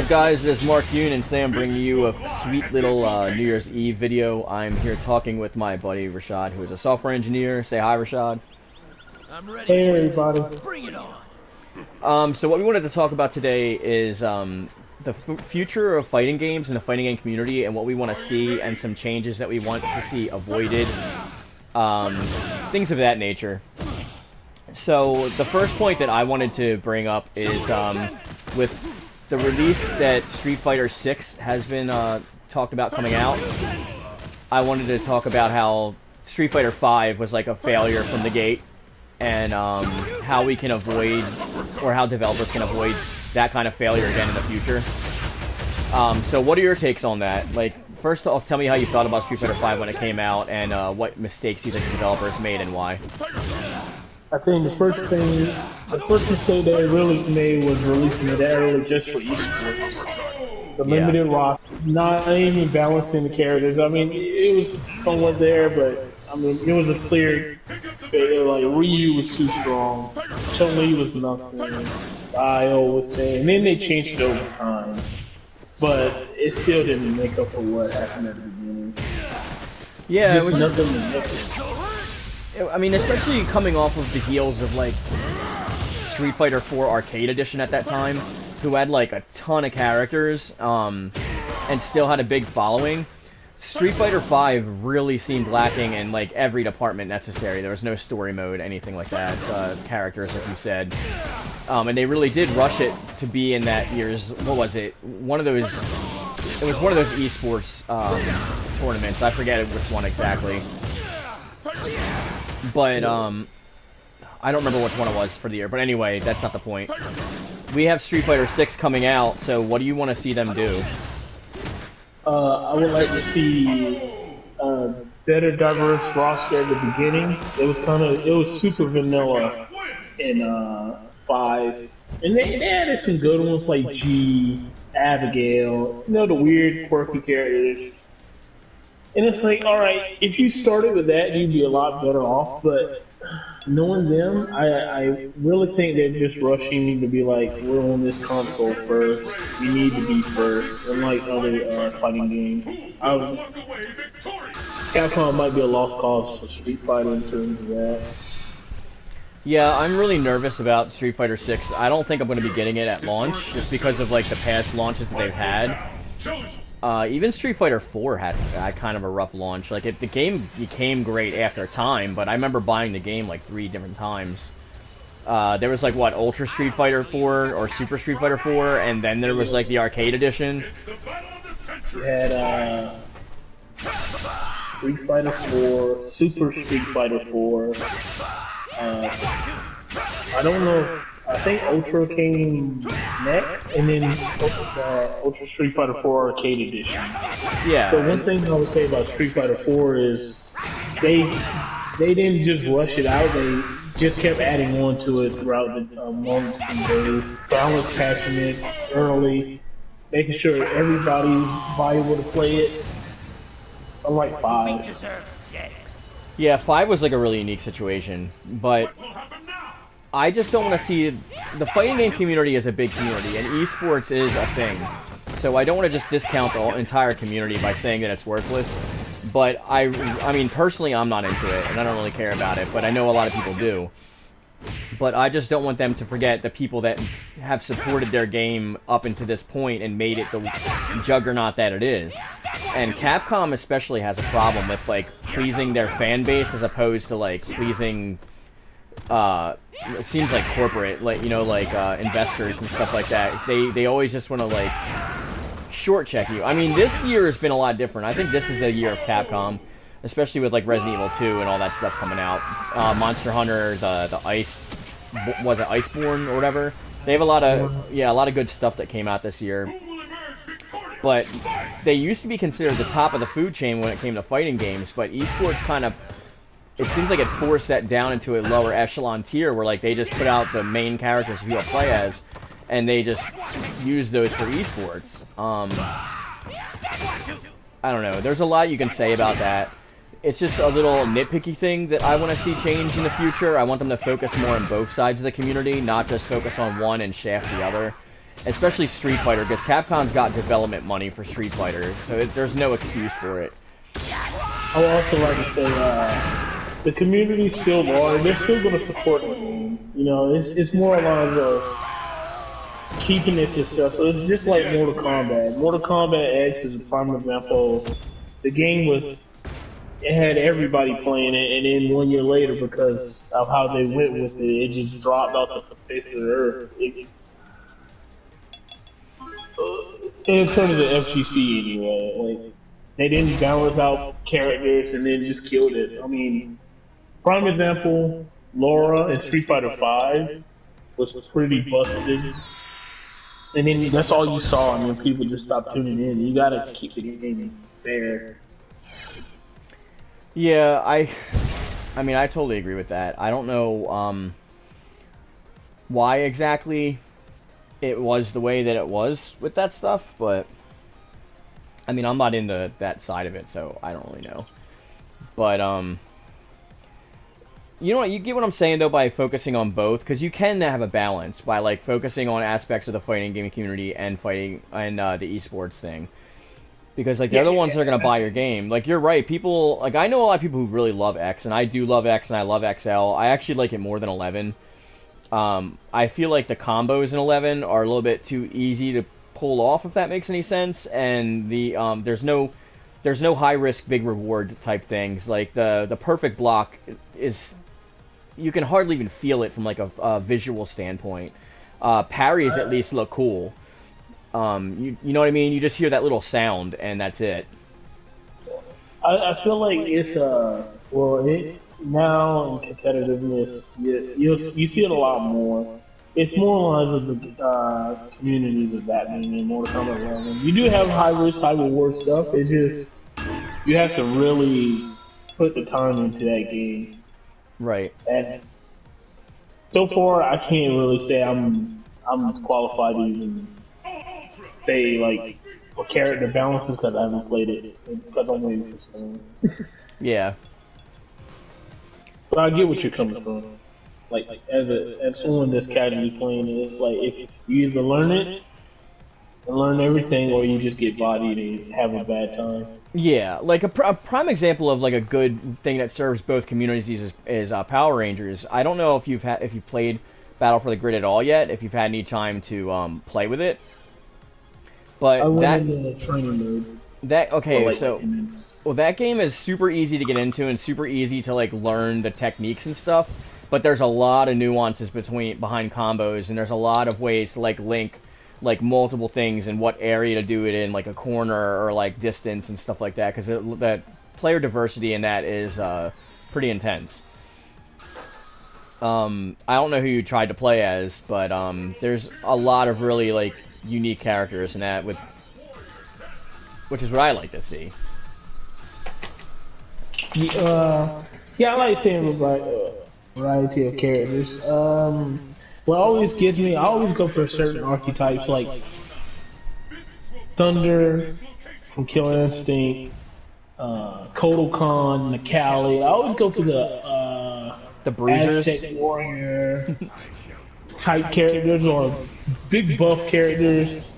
up, guys? This is Mark Yoon, and today I'm bringing you a sweet little New Year's Eve video. I'm here talking with my buddy Rashad, who is a software engineer. Say hi, Rashad. Hey, everybody. Bring it on. So what we wanted to talk about today is the future of fighting games and the fighting game community, and what we want to see, and some changes that we want to see avoided. Things of that nature. So the first point that I wanted to bring up is with the release that Street Fighter 6 has been talked about coming out. I wanted to talk about how Street Fighter 5 was like a failure from the gate, and how we can avoid, or how developers can avoid that kind of failure again in the future. So what are your takes on that? Like, first off, tell me how you thought about Street Fighter 5 when it came out, and what mistakes you think the developers made and why. I think the first mistake they really made was releasing it early just for esports. The limited roster, not even balancing the characters. I mean, it was somewhat there, but I mean, it was a clear failure. Like, Ryu was too strong, Chun-Li was nothing, Io was 10, and then they changed it over time. But it still didn't make up for what happened at the beginning. Yeah, it was nothing to make it. I mean, especially coming off of the heels of, like, Street Fighter 4 Arcade Edition at that time, who had, like, a ton of characters, and still had a big following. Street Fighter 5 really seemed lacking in, like, every department necessary. There was no story mode, anything like that, characters, like you said. And they really did rush it to be in that year's, what was it? One of those, it was one of those esports, tournaments. I forget which one exactly. But, I don't remember which one it was for the year. But anyway, that's not the point. We have Street Fighter 6 coming out, so what do you want to see them do? I would like to see a better diverse roster at the beginning. It was super vanilla in 5. And they added some good ones like G, Abigail, the weird, quirky characters. And it's like, alright, if you started with that, you'd be a lot better off, but knowing them, I really think they're just rushing to be like, we're on this console first, we need to be first, unlike other fighting games. Capcom might be a lost cause for Street Fighter in terms of that. Yeah, I'm really nervous about Street Fighter 6. I don't think I'm going to be getting it at launch, just because of, like, the past launches that they've had. Even Street Fighter 4 had kind of a rough launch. Like, the game became great after a time, but I remember buying the game like 3 different times. There was like, what, Ultra Street Fighter 4 or Super Street Fighter 4, and then there was like the Arcade Edition. You had Street Fighter 4, Super Street Fighter 4. I don't know. I think Ultra came next, and then Ultra Street Fighter 4 Arcade Edition. Yeah. So one thing I would say about Street Fighter 4 is they didn't just rush it out. They just kept adding on to it throughout the months and days. Balance patching it early, making sure everybody's viable to play it. Unlike 5. Yeah, 5 was like a really unique situation, but I just don't want to see... The fighting game community is a big community, and esports is a thing. So I don't want to just discount the entire community by saying that it's worthless. But I mean, personally, I'm not into it, and I don't really care about it, but I know a lot of people do. But I just don't want them to forget the people that have supported their game up until this point and made it the juggernaut that it is. And Capcom especially has a problem with, like, pleasing their fan base as opposed to, like, pleasing... it seems like corporate, like, investors and stuff like that. They always just want to, like, short check you. I mean, this year has been a lot different. I think this is the year of Capcom, especially with, like, Resident Evil 2 and all that stuff coming out. Monster Hunter, the Ice, was it Iceborne or whatever? They have a lot of good stuff that came out this year. But they used to be considered the top of the food chain when it came to fighting games, but esports kind of, it seems like it forced that down into a lower echelon tier where, like, they just put out the main characters people play as, and they just use those for esports. I don't know. There's a lot you can say about that. It's just a little nitpicky thing that I want to see change in the future. I want them to focus more on both sides of the community, not just focus on one and shaft the other. especially Street Fighter, because Capcom's got development money for Street Fighter, so there's no excuse for it. I would also like to say the community's still large. They're still going to support the game. You know, it's more along keeping it successful. It's just like Mortal Kombat. Mortal Kombat X is a prime example. The game it had everybody playing it, and then 1 year later, because of how they went with it, it just dropped off the face of the earth. It turned into FGC anyway. Like, they didn't balance out characters and then just killed it. I mean, prime example, Laura in Street Fighter V was pretty busted. And then that's all you saw, and then people just stopped tuning in. You gotta keep the game fair. Yeah, I mean, I totally agree with that. I don't know why exactly it was the way that it was with that stuff, but I mean, I'm not into that side of it, so I don't really know. But you know what? You get what I'm saying though by focusing on both, because you can have a balance by like focusing on aspects of the fighting game community and fighting and the esports thing. Because, like, they're the ones that are going to buy your game. Like, you're right. People, like, I know a lot of people who really love X, and I do love X, and I love XL. I actually like it more than 11. I feel like the combos in 11 are a little bit too easy to pull off, if that makes any sense. And the there's no high-risk, big-reward type things. Like, the perfect block is... You can hardly even feel it from, like, a visual standpoint. Parries at least look cool. You know what I mean? You just hear that little sound, and that's it. I feel like it's now in competitiveness, you see it a lot more. It's more along with the communities of that being in Mortal Kombat 11. You do have high risk, high reward stuff. It just you have to really put the time into that game. Right. And so far, I can't really say I'm qualified to even say like what character balances because I haven't played it because I'm waiting for someone. Yeah. But I get what you're coming from. Like as someone that's casually playing it, it's like if you either learn it and learn everything, or you just get bodied and have a bad time. Yeah, like a prime example of like a good thing that serves both communities is Power Rangers. I don't know if you've played Battle for the Grid at all yet, if you've had any time to play with it. But I went in the training mode. That game is super easy to get into and super easy to like learn the techniques and stuff. But there's a lot of nuances behind combos, and there's a lot of ways to like link like multiple things and what area to do it in, like a corner or like distance and stuff like that. Because that player diversity in that is pretty intense. I don't know who you tried to play as, but there's a lot of really like unique characters in that, which is what I like to see. Yeah, I like seeing a variety of characters. What always gets me, I always go for certain archetypes like Thunder from Killer Instinct, Kotal Khan, Necalli. I always go for the bruisers, Aztec warrior type characters, or big buff characters,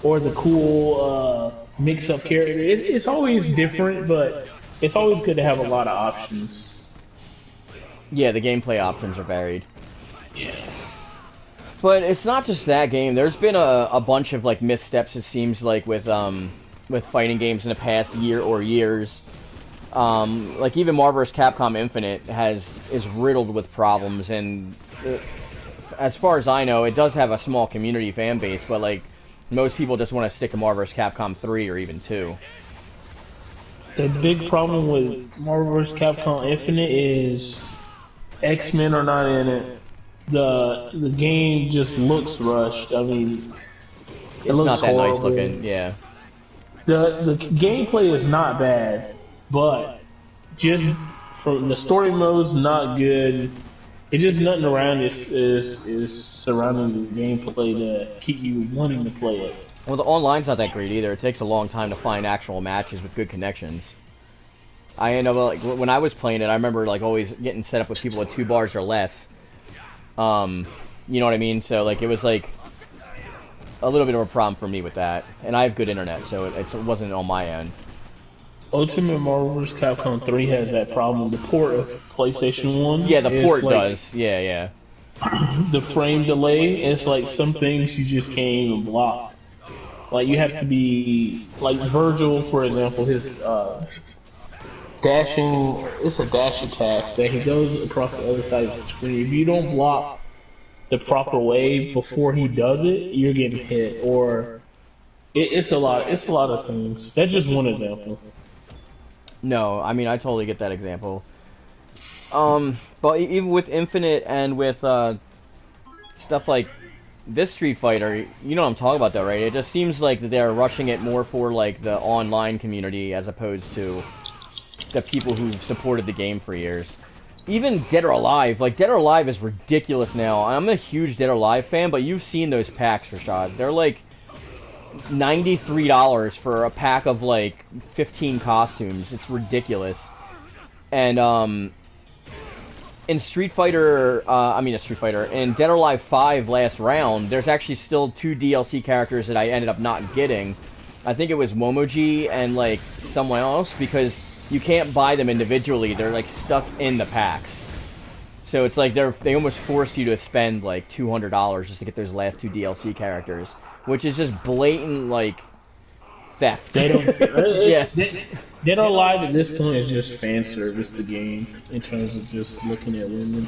or the cool mix-up character. It's always different, but it's always good to have a lot of options. Yeah, the gameplay options are varied. Yeah. But it's not just that game. There's been a bunch of like missteps, it seems like, with fighting games in the past year or years. Like even Marvel vs. Capcom Infinite is riddled with problems, and as far as I know, it does have a small community fan base, but like most people just want to stick to Marvel vs. Capcom 3 or even 2. The big problem with Marvel vs. Capcom Infinite is X-Men are not in it. The game just looks rushed. I mean, it looks not that horrible. Nice looking. Yeah. The gameplay is not bad, but just from the story mode's not good. It's just nothing around is surrounding the gameplay to keep you wanting to play it. Well, the online's not that great either. It takes a long time to find actual matches with good connections. I know, like when I was playing it, I remember like always getting set up with people with 2 bars or less. You know what I mean? So like it was like a little bit of a problem for me with that. And I have good internet, so it wasn't on my end. Ultimate Marvel vs. Capcom 3 has that problem. The port of PlayStation 1. Yeah, the port like, does. Yeah, yeah. The frame delay, it's like some things you just can't even block. Like you have to be like Virgil, for example, his dashing, it's a dash attack that he goes across the other side of the screen. If you don't block the proper way before he does it, you're getting hit. Or it's a lot of things. That's just one example. No, I mean I totally get that example. But even with Infinite and with stuff like this Street Fighter, you know what I'm talking about though, right? It just seems like they're rushing it more for like the online community as opposed to the people who've supported the game for years. Even Dead or Alive, like Dead or Alive is ridiculous now. I'm a huge Dead or Alive fan, but you've seen those packs, Rashad. They're like $93 for a pack of like 15 costumes. It's ridiculous. And in Street Fighter, in Dead or Alive 5 last round, there's actually still 2 DLC characters that I ended up not getting. I think it was Momoji and like someone else, because you can't buy them individually. They're like stuck in the packs. So it's like they almost force you to spend like $200 just to get those last 2 DLC characters, which is just blatant like theft. They don't. Yeah. Dead or Alive at this point is just fan service. The game in terms of just looking at women.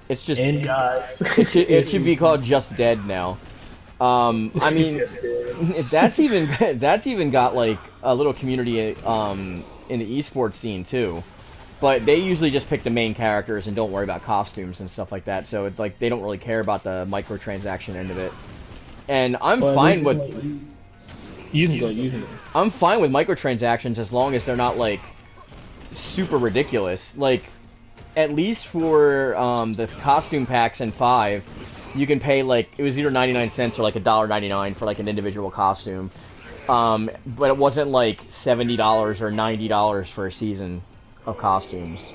It's just And guys. it should be called Just Dead now. I mean, that's even got like a little community in the esports scene too. But they usually just pick the main characters and don't worry about costumes and stuff like that. So it's like they don't really care about the microtransaction end of it. And I'm fine with. You can go. I'm fine with microtransactions as long as they're not like super ridiculous. Like at least for the costume packs in 5, you can pay like it was either 99 cents or like $1.99 for like an individual costume. But it wasn't like $70 or $90 for a season of costumes.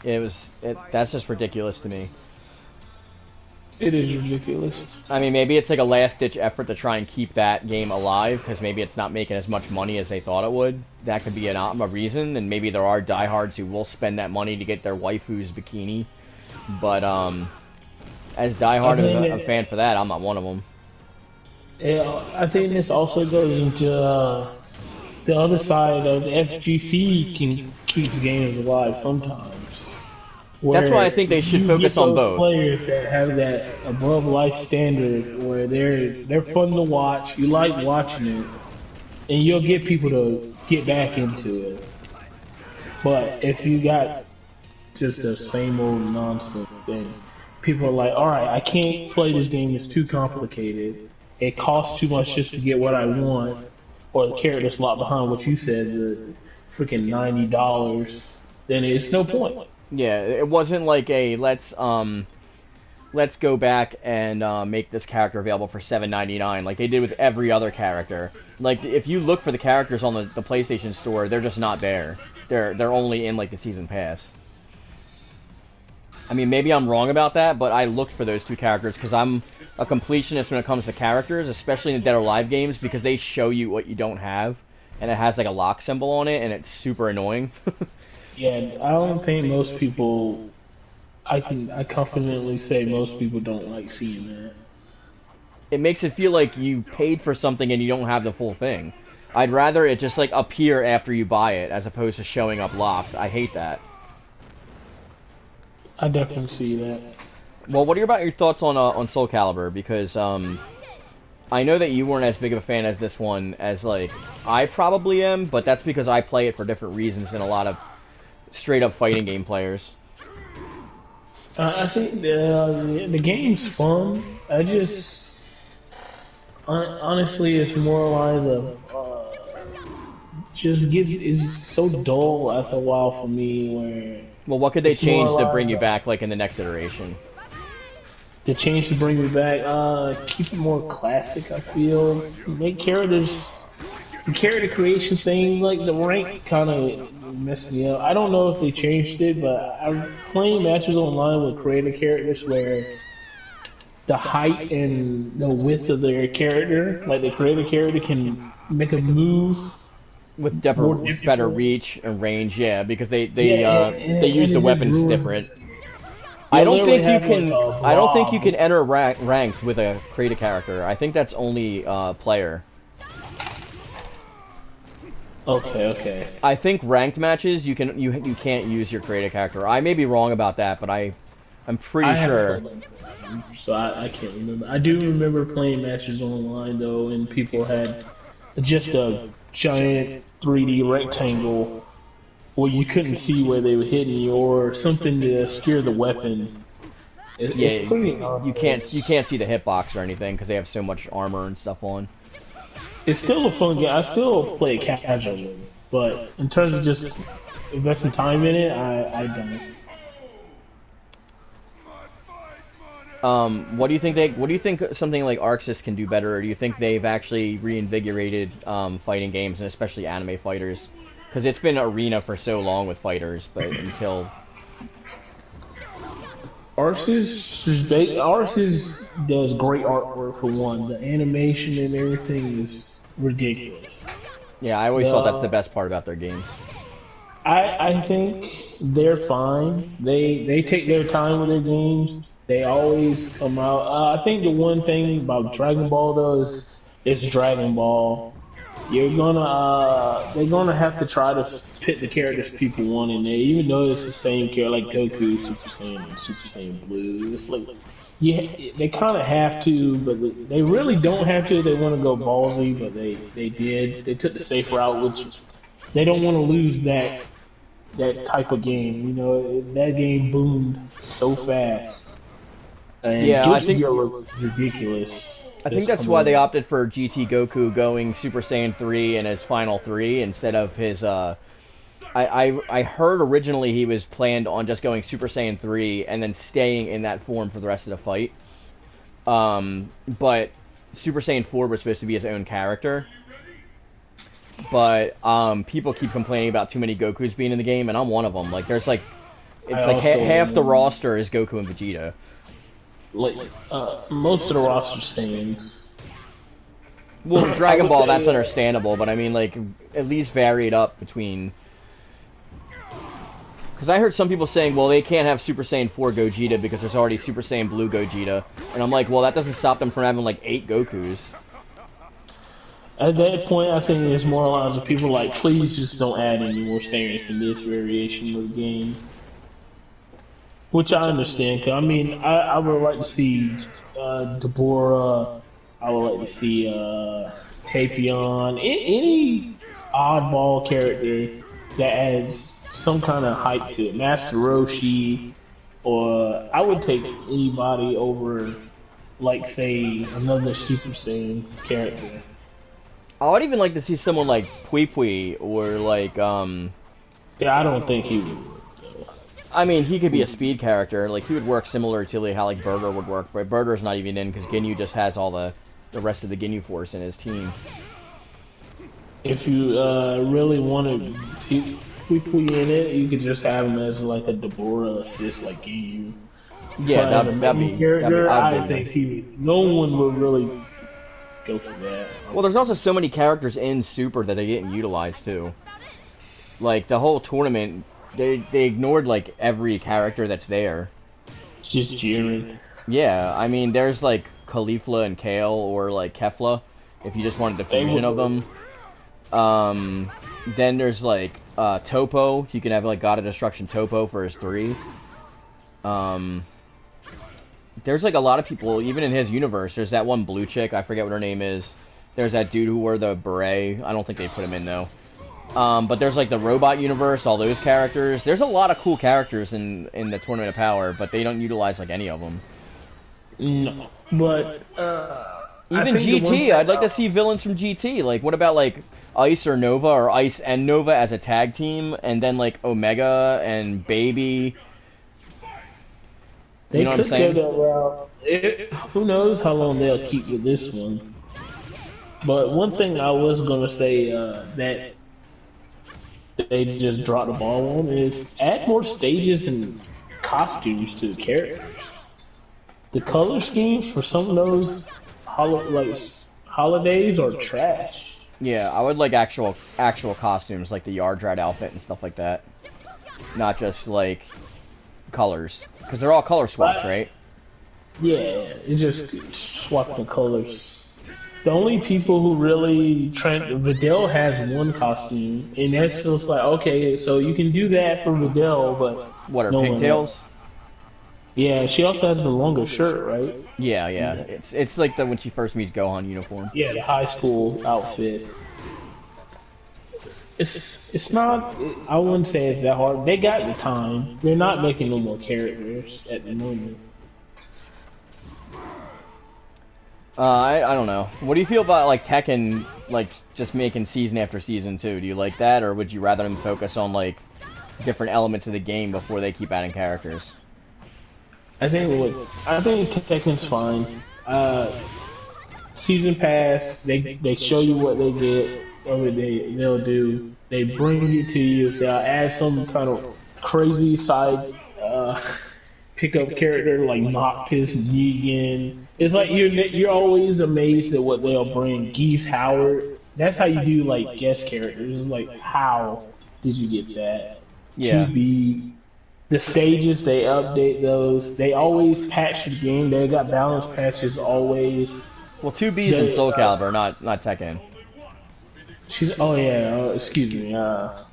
That's just ridiculous to me. It is ridiculous. I mean, maybe it's like a last-ditch effort to try and keep that game alive, because maybe it's not making as much money as they thought it would. That could be a reason, and maybe there are diehards who will spend that money to get their waifu's bikini. But, as diehard a fan for that, I'm not one of them. Yeah, I think this also goes into the other side of the FGC keeps games alive sometimes. That's why I think they should focus on both. Players that have that above life standard where they're fun to watch, you like watching it, and you'll get people to get back into it. But if you got just the same old nonsense, then people are like, alright, I can't play this game, it's too complicated. It costs too much just to get what I want, or the character's locked behind what you said, the freaking $90, then it's no point. Yeah, it wasn't like a let's go back and make this character available for $7.99 like they did with every other character. Like if you look for the characters on the PlayStation Store, they're just not there. They're only in like the season pass. I mean, maybe I'm wrong about that, but I looked for those 2 characters because I'm a completionist when it comes to characters, especially in the Dead or Alive games, because they show you what you don't have, and it has like a lock symbol on it, and it's super annoying. Yeah, I don't think most people. I confidently say most people don't like seeing that. It makes it feel like you paid for something and you don't have the full thing. I'd rather it just like appear after you buy it as opposed to showing up locked. I hate that. I definitely see that. Well, what are your thoughts on Soul Calibur? Because I know that you weren't as big of a fan as this one as like I probably am, but that's because I play it for different reasons than a lot of straight-up fighting game players. I think the game's fun. I just honestly, it's more lines of it's so dull after a while for me. Where well, what could they change to bring you back, like in the next iteration? The change to bring me back, keep it more classic. I feel make characters. The character creation thing, like the rank, kind of messed me up. I don't know if they changed it, but I'm playing matches online with creator characters where the height and the width of their character. Like the creator character can make a move with more better difficult. reach and range, yeah, because they And use it the just weapons ruins- different. You I don't literally think you have, can. like, a I don't think you blob. can enter ranked with a create a character. I think that's only player. Okay. I think ranked matches you can't use your create a character. I may be wrong about that, but I'm pretty I haven't sure. played them, so I can't remember. I do remember playing matches online though, and people had just a giant 3D rectangle where you couldn't see where they were hitting you, or something to obscure the weapon. It's pretty nonsense. you can't see the hitbox or anything because they have so much armor and stuff on. It's still a fun game. I still play it casually, but in terms of just investing time in it, I don't. What do you think something like Arxis can do better, or do you think they've actually reinvigorated fighting games and especially anime fighters? Because it's been arena for so long with fighters, but until Arxis does great artwork for one. The animation and everything is ridiculous. yeah, I always thought that's the best part about their games. I think they're fine. They take their time with their games. They always come out. I think the one thing about Dragon Ball though is it's Dragon Ball. They're gonna have to try to put the characters people want in there, even though it's the same character like Goku, Super Saiyan, and Super Saiyan Blue. It's like, yeah, they kind of have to, but they really don't have to. They want to go ballsy, but they did. They took the safe route, which they don't want to lose that type of game. You know, that game boomed so fast. And Yeah, I think Gear looks ridiculous. I think that's why they opted for GT Goku going Super Saiyan 3 in his final 3 instead of his I heard originally he was planned on just going Super Saiyan 3 and then staying in that form for the rest of the fight. But Super Saiyan 4 was supposed to be his own character. But people keep complaining about too many Gokus being in the game, and I'm one of them. Like there's like half the roster is Goku and Vegeta. Most of the roster sings. Well, Dragon Ball, that's understandable, but I mean, like, at least vary it up between... Because I heard some people saying, well, they can't have Super Saiyan 4 Gogeta because there's already Super Saiyan Blue Gogeta. And I'm like, well, that doesn't stop them from having, like, 8 Gokus. At that point, I think there's more lines of people like, please just don't add any more Saiyans in this variation of the game. Which I understand, because I mean, I would like to see Deborah, I would like to see Tapion, any oddball character that adds some kind of hype to it. Master Roshi, or I would take anybody over, like, say, another Super Saiyan character. I would even like to see someone like Pui Pui, or like, Yeah, I don't think he would. I mean, he could be a speed character. Like, he would work similar to like, how like Burger would work, but Burger's not even in because Ginyu just has all the rest of the Ginyu Force in his team. If you really wanted Pui in it, you could just have him as like a Deborah assist, like Ginyu. Yeah, But as a that'd main be character. I'd I be think no one would really go for that. Well, there's also so many characters in Super that they didn't utilize too. Like the whole tournament, they ignored like every character that's there. It's just Jiren. Yeah, I mean, there's like Caulifla and Kale, or like Kefla, if you just wanted a fusion of them. Then there's like Topo. You can have like God of Destruction Topo for his 3. There's like a lot of people, even in his universe. There's that one blue chick, I forget what her name is. There's that dude who wore the beret. I don't think they put him in though. But there's like the robot universe, all those characters. There's a lot of cool characters in the Tournament of Power, but they don't utilize like any of them. No, but even GT, I'd like to see villains from GT. Like, what about like Ice or Nova, or Ice and Nova as a tag team, and then like Omega and Baby. You know what I'm saying? Go that route. Who knows how long they'll keep with this one? But one thing I was gonna say that they just dropped the ball on is add more stages and costumes to the characters. the color schemes for some of those holidays are trash. Yeah, I would like actual costumes, like the yard rat outfit and stuff like that. Not just like colors, because they're all color swaps, right? Yeah, it just swapped the colors. The only people who really Videl has one costume, and that's just like, okay, so you can do that for Videl, but What are no one pigtails? else. Yeah, she also has the longer shirt, right? Yeah, yeah. It's like the when she first meets Gohan uniform. Yeah, the high school outfit. It's not. I wouldn't say it's that hard. They got the time. They're not making no more characters at the moment. I don't know. What do you feel about like Tekken, like just making season after season too? Do you like that, or would you rather them focus on like different elements of the game before they keep adding characters? I think Tekken's fine. Season pass, they show you what they get, or they'll do. They bring it to you. They'll add some kind of crazy side pickup character like Noctis, Negan. It's like you're always amazed at what they'll bring. Geese Howard. That's how you do like guest characters. It's like, how did you get that? Yeah. 2B. The stages, they update those. They always patch the game. They got balance patches always. Well, 2B's in Soul Calibur, not Tekken. Excuse me. I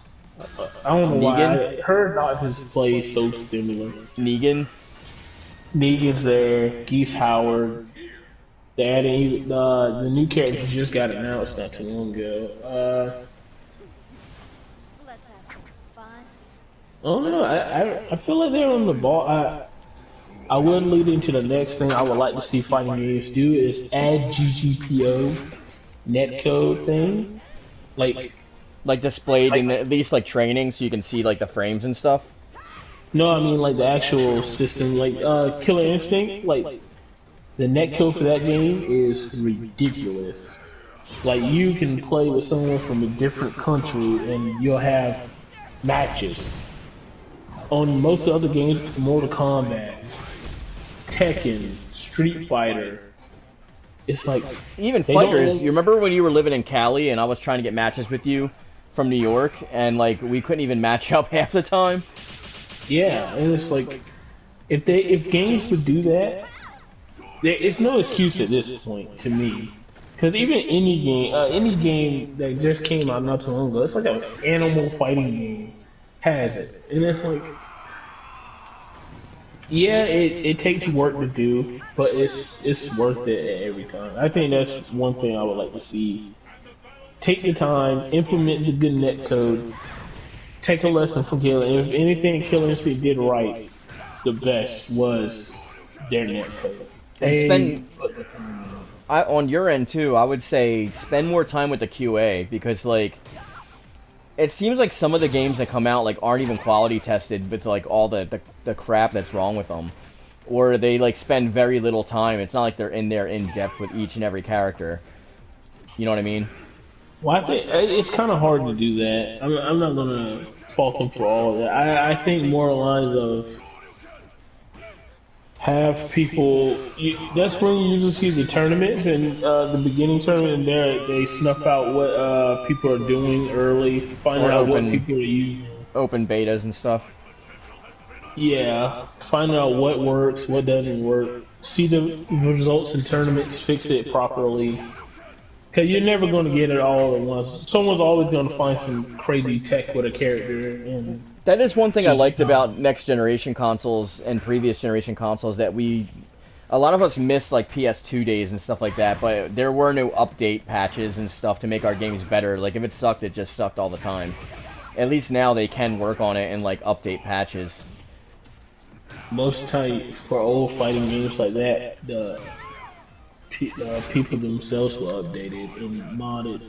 don't know why. Her Noctis play so similar. Negan. Negan's there. Geese Howard. They added the new characters just got announced not too long ago. Oh no, I feel like they're on the ball. I would lead into the next thing I would like to see fighting games do is add GGPO netcode thing, like displayed in at least like training, so you can see like the frames and stuff. No, I mean like the actual system, like Killer Instinct, like the netcode for that game is ridiculous. Like you can play with someone from a different country and you'll have matches. On most other games, Mortal Kombat, Tekken, Street Fighter, it's like even fighters. You remember when you were living in Cali and I was trying to get matches with you from New York, and like we couldn't even match up half the time. Yeah, and it's like if games would do that, it's no excuse at this point to me. Because even any game that just came out not too long ago, it's like an animal fighting game. Has it, and it's like, yeah, it takes work to do, but it's worth it every time. I think that's one thing I would like to see. Take the time, implement the good netcode, take a lesson from Killer. If anything Killer Instinct did right, the best was their netcode. On your end too, I would say spend more time with the QA, because like it seems like some of the games that come out like aren't even quality tested with like all the crap that's wrong with them, or they like spend very little time. It's not like they're in there in depth with each and every character. You know what I mean? Well, I think it's kind of hard to do that. I'm not gonna fault them for all of that. I think more lines of have people. That's when you usually see the tournaments and the beginning tournament, and they snuff out what people are doing early, find out what people are using. Open betas and stuff. Yeah, find out what works, what doesn't work. See the results in tournaments, fix it properly. Because you're never going to get it all at once. Someone's always going to find some crazy tech with a character. And that is one thing I liked about next generation consoles and previous generation consoles, that a lot of us missed like PS2 days and stuff like that, but there were no update patches and stuff to make our games better. Like if it sucked, it just sucked all the time. At least now they can work on it and like update patches. Most of the time for old fighting games like that, the people themselves will update it and mod it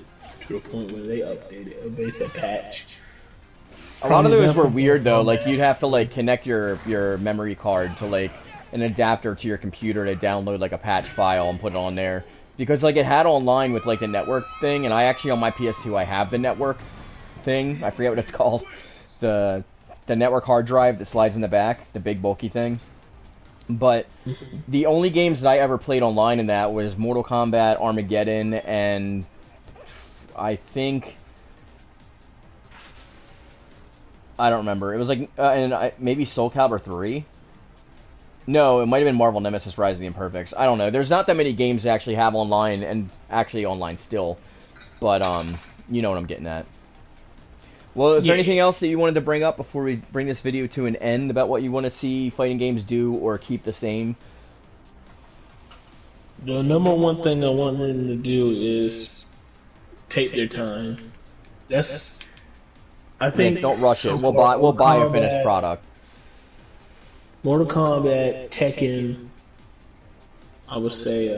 to the point where they update it, or base a patch. A lot of those were weird though. Like you'd have to like connect your memory card to like an adapter to your computer to download like a patch file and put it on there, because like it had online with like the network thing, and I actually on my PS2 I have the network thing. I forget what it's called. The network hard drive that slides in the back, the big bulky thing. But the only games that I ever played online in that was Mortal Kombat, Armageddon, and I think I don't remember. It was like maybe Soul Calibur 3. No, it might have been Marvel Nemesis: Rise of the Imperfects. I don't know. There's not that many games that actually have online, and actually online still. But you know what I'm getting at. Well, is there anything else that you wanted to bring up before we bring this video to an end about what you want to see fighting games do or keep the same? The number one thing I want them to do is take their time. That's, I think. Don't rush it. We'll buy a finished product. Mortal Kombat, Tekken. I would say.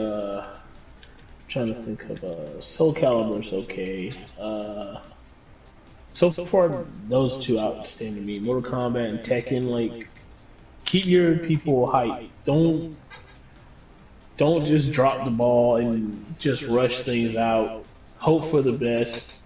Trying to think of Soul Calibur's okay. So far, those two outstanding to me. Mortal Kombat and Tekken, like, keep your people hyped. Don't just drop the ball and just rush things out. Hope for the best.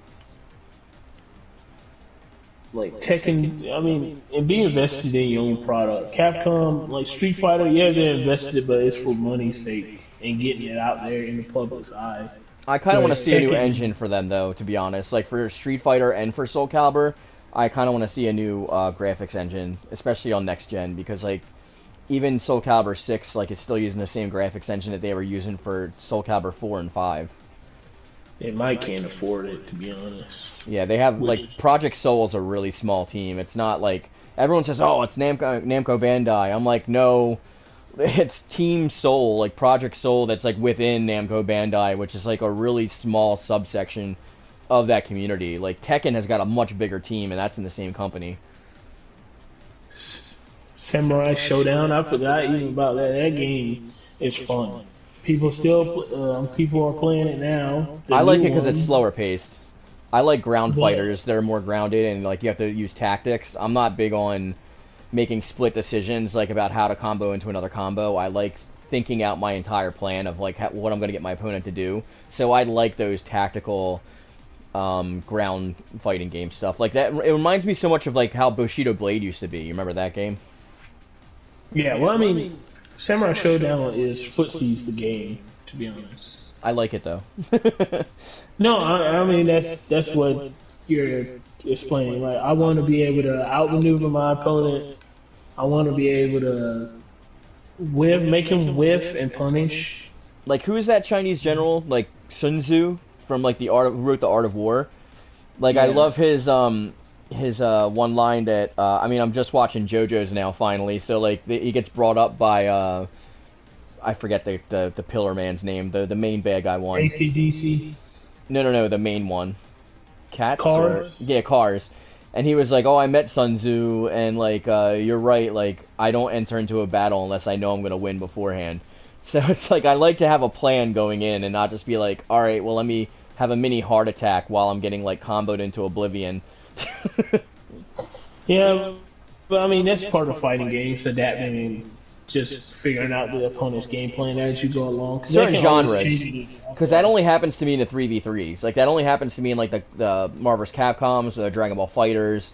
Like Tekken, I mean, and be invested in your own product. Capcom, like Street Fighter, yeah, they're invested, but it's for money's sake and getting it out there in the public's eye. I kind of want to see a new engine for them, though, to be honest. Like, for Street Fighter and for Soul Calibur, I kind of want to see a new graphics engine, especially on next gen, because, like, even Soul Calibur 6, like, it's still using the same graphics engine that they were using for Soul Calibur 4 and 5. They might can't afford it, to be honest. Yeah, they have, like, Project Soul is a really small team. It's not, like, everyone says, oh, it's Namco Bandai. I'm like, no, it's Team Soul, like Project Soul, that's like within Namco Bandai, which is like a really small subsection of that community. Like Tekken has got a much bigger team, and that's in the same company. Samurai Showdown, I forgot even about that. That game is fun. People are playing it now. I like it because it's slower paced. I like ground fighters. They're more grounded, and like you have to use tactics. I'm not big on making split decisions like about how to combo into another combo. I like thinking out my entire plan of like what I'm going to get my opponent to do. So I like those tactical ground fighting game stuff like that. It reminds me so much of like how Bushido Blade used to be. You remember that game? Yeah, well, I mean, Samurai Showdown is footsies the game, to be honest. I like it though. No, I mean that's what you're explaining. Like, I want to be able to outmaneuver my opponent. I want to be able to make him whiff and punish. Like, who is that Chinese general? Like Sun Tzu from like who wrote The Art of War. Like, yeah. I love his one line that I mean, I'm just watching JoJo's now finally, so like he gets brought up by I forget the Pillar Man's name, the main bad guy one. AC/DC. No, the main one. Cars? Yeah, Cars. And he was like, oh, I met Sun Tzu, and like you're right, like I don't enter into a battle unless I know I'm gonna win beforehand. So it's like I like to have a plan going in and not just be like, all right, well, let me have a mini heart attack while I'm getting like comboed into oblivion. Yeah, but I mean that's part of fighting games, adapting and just figuring out the opponent's game plan as you go along. Certain genres, because that only happens to me in the 3v3s. Like that only happens to me in like the Marvel vs. Capcoms, the Dragon Ball Fighters.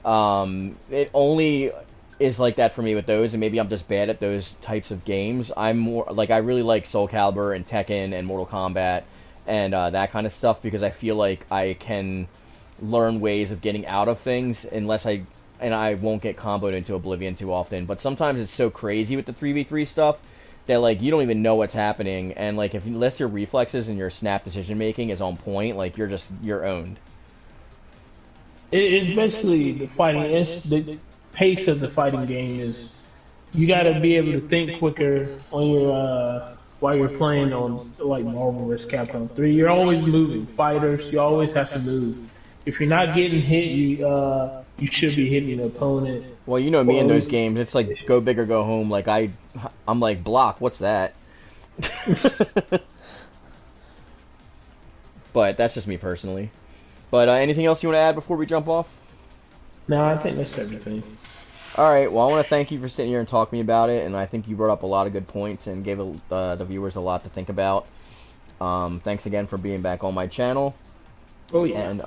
It only is like that for me with those, and maybe I'm just bad at those types of games. I'm more like I really like Soul Calibur and Tekken and Mortal Kombat and that kind of stuff because I feel like I can learn ways of getting out of things and I won't get comboed into oblivion too often. But sometimes it's so crazy with the 3v3 stuff that like you don't even know what's happening, and like unless your reflexes and your snap decision making is on point, like you're owned. It's basically the fighting. It's the pace of the fighting game is you got to be able to think quicker on your while you're playing on like Marvel vs. Capcom 3. You're always moving. Fighters, you always have to move. If you're not getting hit, you should be hitting the opponent. Well, you know me in those games, it's like go big or go home. Like I'm like block. What's that? But that's just me personally. But anything else you want to add before we jump off? No, I think that's everything. All right. Well, I want to thank you for sitting here and talking to me about it, and I think you brought up a lot of good points and gave the viewers a lot to think about. Thanks again for being back on my channel. Oh yeah. And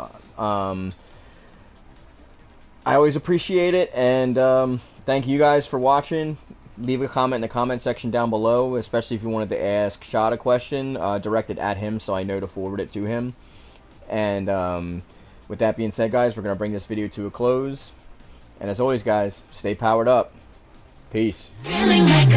I always appreciate it, and thank you guys for watching. leave a comment in the comment section down below, especially if you wanted to ask Shot a question, directed at him so I know to forward it to him. And with that being said, guys, we're going to bring this video to a close. And as always, guys, stay powered up. Peace. Feeling like a